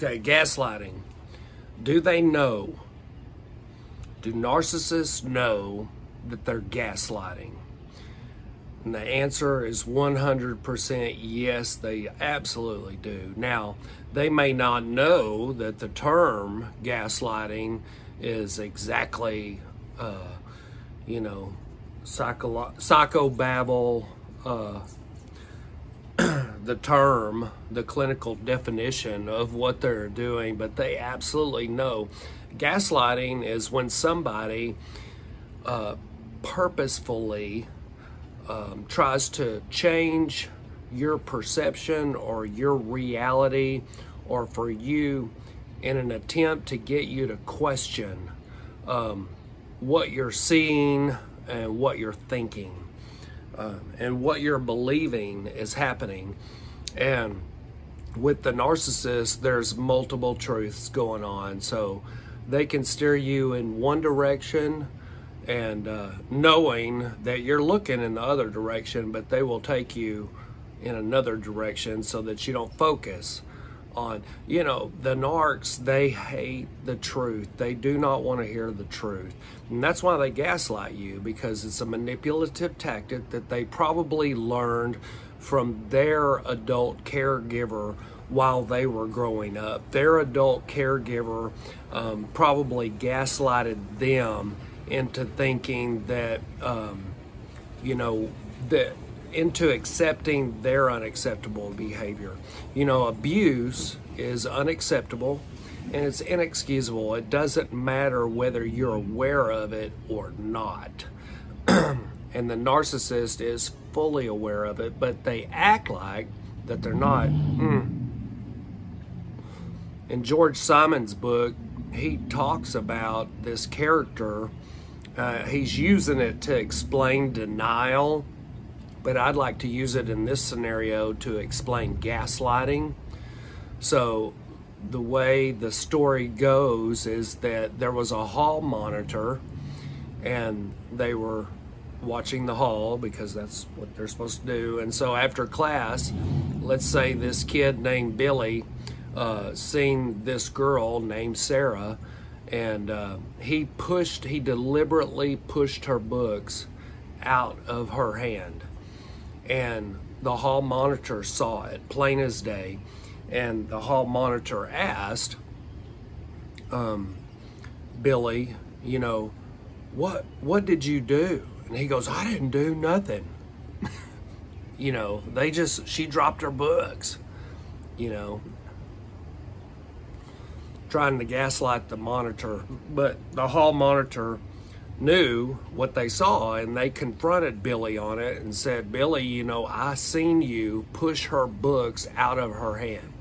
Okay, gaslighting. Do they know? Do narcissists know that they're gaslighting? And the answer is 100% yes, they absolutely do. Now, they may not know that the term gaslighting is exactly, psychobabble, the term, the clinical definition of what they're doing, but they absolutely know. Gaslighting is when somebody purposefully tries to change your perception or your reality, or for you in an attempt to get you to question what you're seeing and what you're thinking. And what you're believing is happening. And with the narcissist, there's multiple truths going on. So they can steer you in one direction and knowing that you're looking in the other direction, but they will take you in another direction so that you don't focus on, the narcs, they hate the truth. They do not want to hear the truth. And that's why they gaslight you, because it's a manipulative tactic that they probably learned from their adult caregiver while they were growing up. Their adult caregiver probably gaslighted them into thinking that, into accepting their unacceptable behavior. Abuse is unacceptable and it's inexcusable. It doesn't matter whether you're aware of it or not. And the narcissist is fully aware of it, but they act like that they're not. In George Simon's book, he talks about this character. He's using it to explain denial, but I'd like to use it in this scenario to explain gaslighting. So the way the story goes is that there was a hall monitor and they were watching the hall because that's what they're supposed to do. And so after class, let's say this kid named Billy seen this girl named Sarah, and he deliberately pushed her books out of her hand. And the hall monitor saw it, plain as day. And the hall monitor asked Billy, what did you do? And he goes, I didn't do nothing. She dropped her books, trying to gaslight the monitor. But the hall monitor knew what they saw, and they confronted Billy on it and said, Billy, I seen you push her books out of her hand.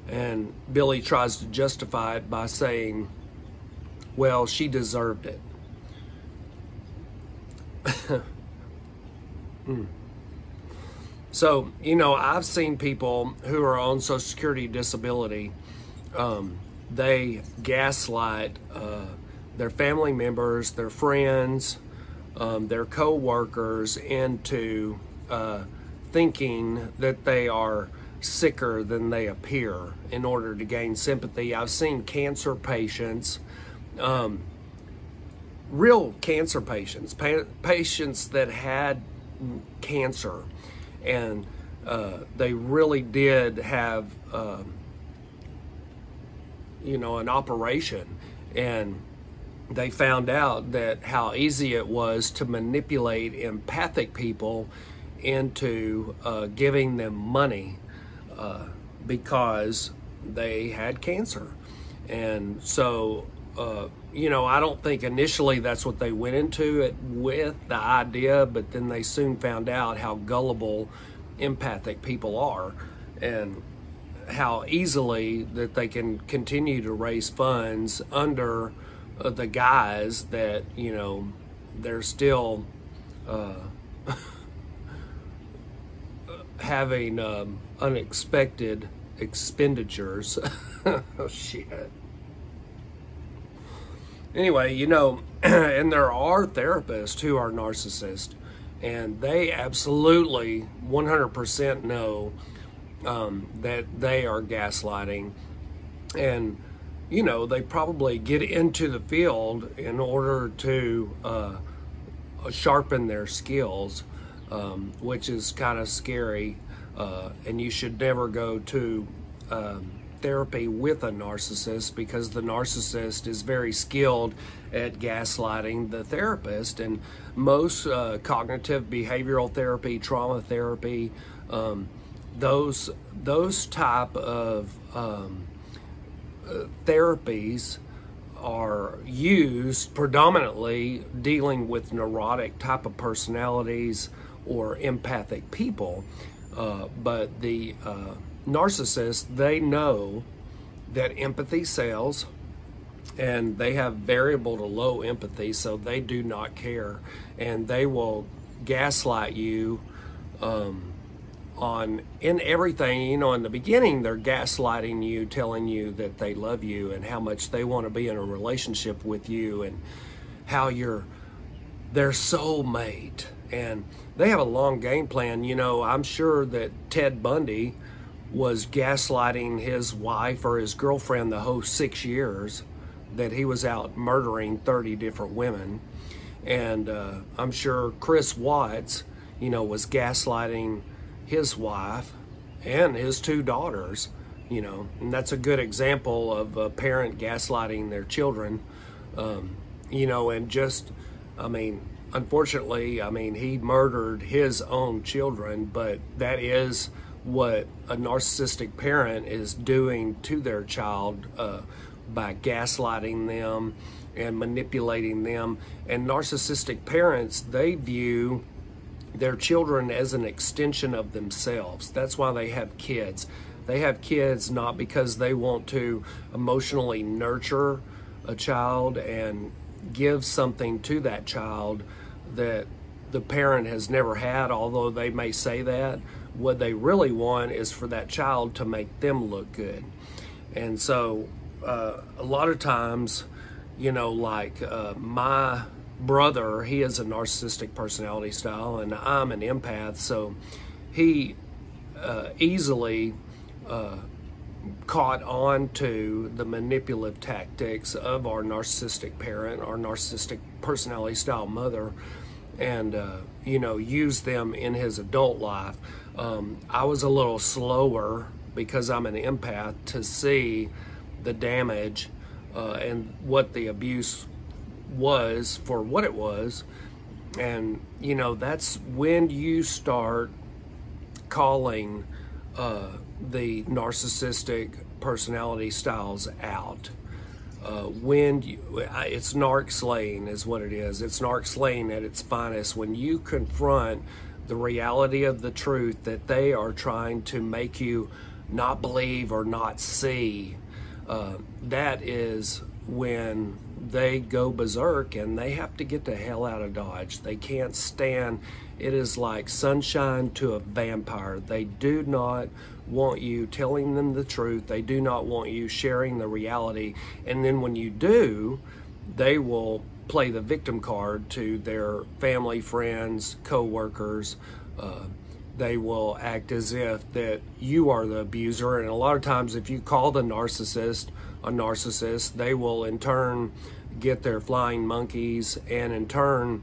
And Billy tries to justify it by saying, well, she deserved it. So, I've seen people who are on Social Security disability, they gaslight their family members, their friends, their co-workers into thinking that they are sicker than they appear in order to gain sympathy. I've seen cancer patients, real cancer patients, patients that had cancer, and they really did have, an operation, and they found out that how easy it was to manipulate empathic people into giving them money because they had cancer. And so, I don't think initially that's what they went into it with, the idea, but then they soon found out how gullible empathic people are and how easily that they can continue to raise funds under the guise that, they're still having unexpected expenditures. Oh, shit. Anyway, and there are therapists who are narcissists, and they absolutely 100% know that they are gaslighting. And, you know, they probably get into the field in order to sharpen their skills, which is kind of scary. And you should never go to therapy with a narcissist, because the narcissist is very skilled at gaslighting the therapist. And most cognitive behavioral therapy, trauma therapy, those type of therapies are used predominantly dealing with neurotic type of personalities or empathic people. But the narcissists, they know that empathy sells, and they have variable to low empathy, so they do not care, and they will gaslight you in everything. You know, in the beginning, they're gaslighting you, telling you that they love you and how much they want to be in a relationship with you, and how you're their soulmate. And they have a long game plan. You know, I'm sure that Ted Bundy was gaslighting his wife or his girlfriend the whole 6 years that he was out murdering 30 different women. And I'm sure Chris Watts, you know, was gaslighting his wife and his 2 daughters, you know. And that's a good example of a parent gaslighting their children, you know. And just, I mean, unfortunately, I mean, he murdered his own children, but that is what a narcissistic parent is doing to their child by gaslighting them and manipulating them. And narcissistic parents, they view their children as an extension of themselves. That's why they have kids. They have kids not because they want to emotionally nurture a child and give something to that child that the parent has never had, although they may say that. What they really want is for that child to make them look good. And so a lot of times, you know, like my brother, he is a narcissistic personality style, and I'm an empath, so he easily caught on to the manipulative tactics of our narcissistic parent, our narcissistic personality style mother, and you know, used them in his adult life. I was a little slower because I'm an empath to see the damage and what the abuse was for what it was. And you know, that's when you start calling the narcissistic personality styles out. It's Narc slaying is what it is. It's Narc slaying at its finest. When you confront the reality of the truth that they are trying to make you not believe or not see, that is when they go berserk, and they have to get the hell out of Dodge. They can't stand. It is like sunshine to a vampire. They do not want you telling them the truth. They do not want you sharing the reality. And then when you do, they will play the victim card to their family, friends, co-workers. They will act as if that you are the abuser. And a lot of times, if you call the narcissist a narcissist, they will in turn get their flying monkeys and in turn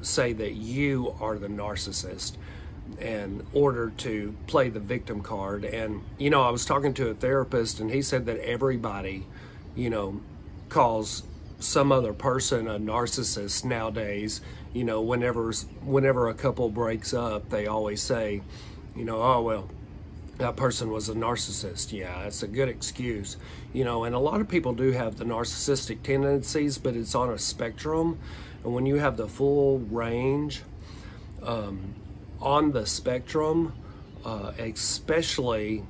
say that you are the narcissist in order to play the victim card. And, you know, I was talking to a therapist, and he said that everybody, you know, calls some other person a narcissist nowadays. You know, whenever a couple breaks up, they always say, you know, oh, well, that person was a narcissist. Yeah, it's a good excuse. You know, and a lot of people do have the narcissistic tendencies, but it's on a spectrum. And when you have the full range on the spectrum, especially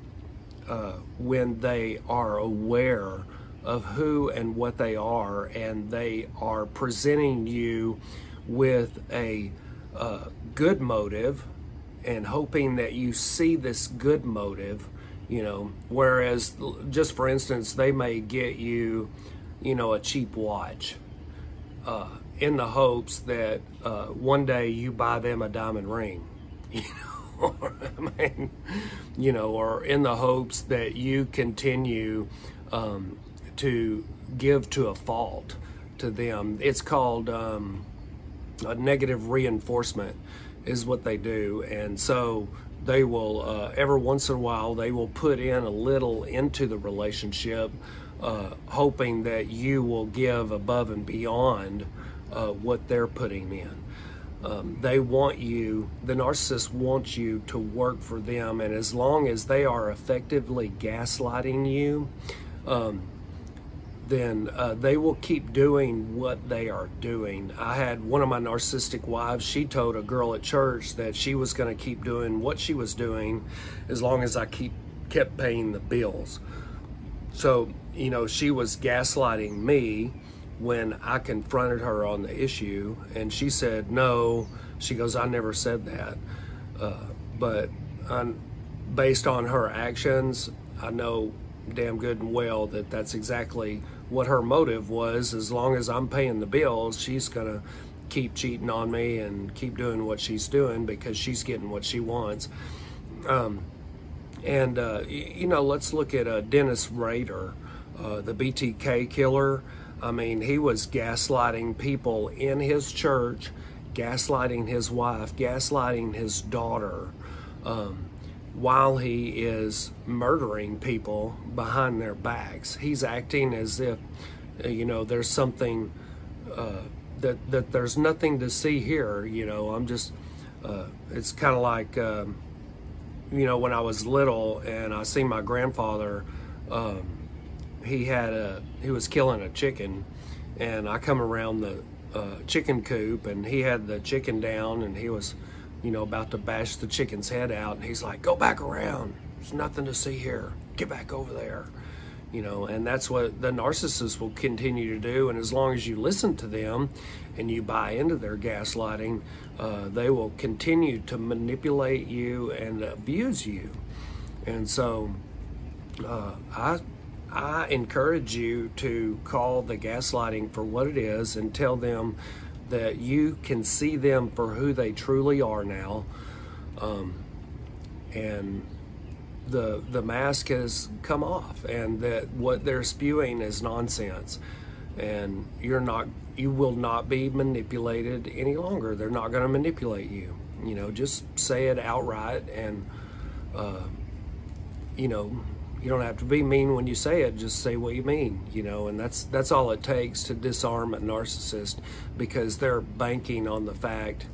when they are aware of who and what they are, and they are presenting you with a good motive and hoping that you see this good motive, you know, whereas, just for instance, they may get you, you know, a cheap watch in the hopes that one day you buy them a diamond ring, you know, I mean, you know, or in the hopes that you continue to give to a fault to them. It's called a negative reinforcement is what they do. And so they will, every once in a while, they will put in a little into the relationship, hoping that you will give above and beyond what they're putting in. They want you, the narcissist wants you to work for them, and as long as they are effectively gaslighting you, then they will keep doing what they are doing. I had one of my narcissistic wives, she told a girl at church that she was going to keep doing what she was doing as long as I kept paying the bills. So, you know, she was gaslighting me when I confronted her on the issue, and she said, no, she goes, I never said that. But based on her actions, I know damn good and well that that's exactly what her motive was. As long as I'm paying the bills, she's gonna keep cheating on me and keep doing what she's doing because she's getting what she wants. You know, let's look at Dennis Rader, the BTK killer. I mean, he was gaslighting people in his church, gaslighting his wife, gaslighting his daughter, while he is murdering people behind their backs. He's acting as if, you know, there's something, that there's nothing to see here. You know, I'm just, it's kind of like, you know, when I was little and I seen my grandfather, he was killing a chicken, and I come around the chicken coop, and he had the chicken down, and he was, you know, about to bash the chicken's head out, and he's like, go back around, there's nothing to see here, get back over there. You know, and that's what the narcissist will continue to do. And as long as you listen to them and you buy into their gaslighting, they will continue to manipulate you and abuse you. And so I encourage you to call the gaslighting for what it is and tell them that you can see them for who they truly are now. And the mask has come off, and that what they're spewing is nonsense, and you will not be manipulated any longer. They're not going to manipulate you. You know, just say it outright, and you know, you don't have to be mean when you say it, just say what you mean, you know, and that's all it takes to disarm a narcissist, because they're banking on the fact,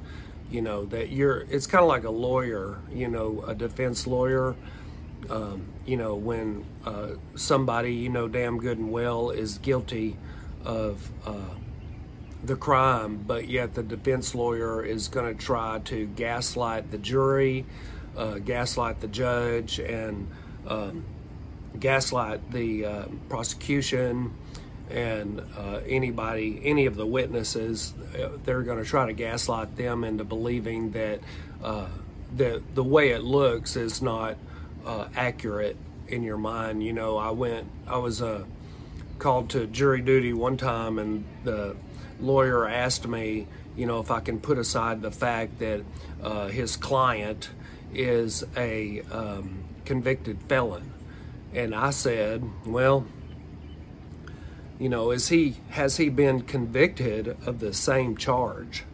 you know, that it's kind of like a lawyer, you know, a defense lawyer. You know, when somebody, you know, damn good and well is guilty of the crime, but yet the defense lawyer is going to try to gaslight the jury, gaslight the judge, and gaslight the prosecution, and any of the witnesses. They're going to try to gaslight them into believing that the way it looks is not accurate in your mind. You know, I was called to jury duty one time, and the lawyer asked me, you know, if I can put aside the fact that his client is a convicted felon. And I said, well, you know, has he been convicted of the same charge?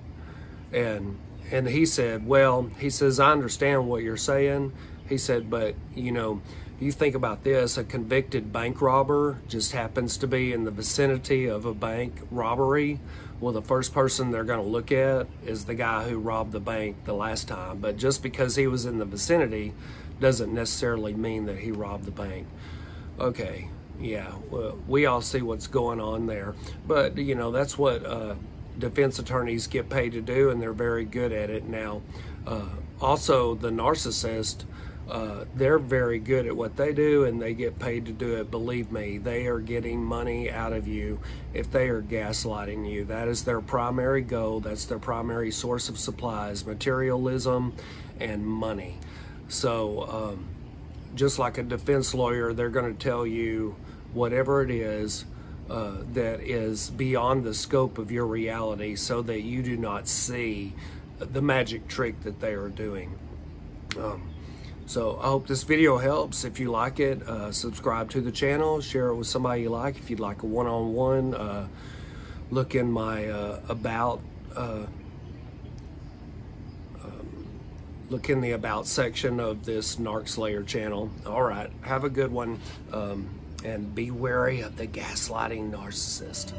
And he said, well, he says, I understand what you're saying. He said, but, you know, you think about this, a convicted bank robber just happens to be in the vicinity of a bank robbery. Well, the first person they're going to look at is the guy who robbed the bank the last time. But just because he was in the vicinity doesn't necessarily mean that he robbed the bank. Okay, yeah, well, we all see what's going on there. But, you know, that's what defense attorneys get paid to do, and they're very good at it now. Also, the narcissist, they're very good at what they do, and they get paid to do it. Believe me, they are getting money out of you if they are gaslighting you. That is their primary goal. That's their primary source of supplies, materialism and money. So just like a defense lawyer, they're going to tell you whatever it is that is beyond the scope of your reality, so that you do not see the magic trick that they are doing. So I hope this video helps. If you like it, subscribe to the channel, share it with somebody you like. If you'd like a one-on-one, look in my look in the about section of this Narc Slayer channel. All right, have a good one, and be wary of the gaslighting narcissist.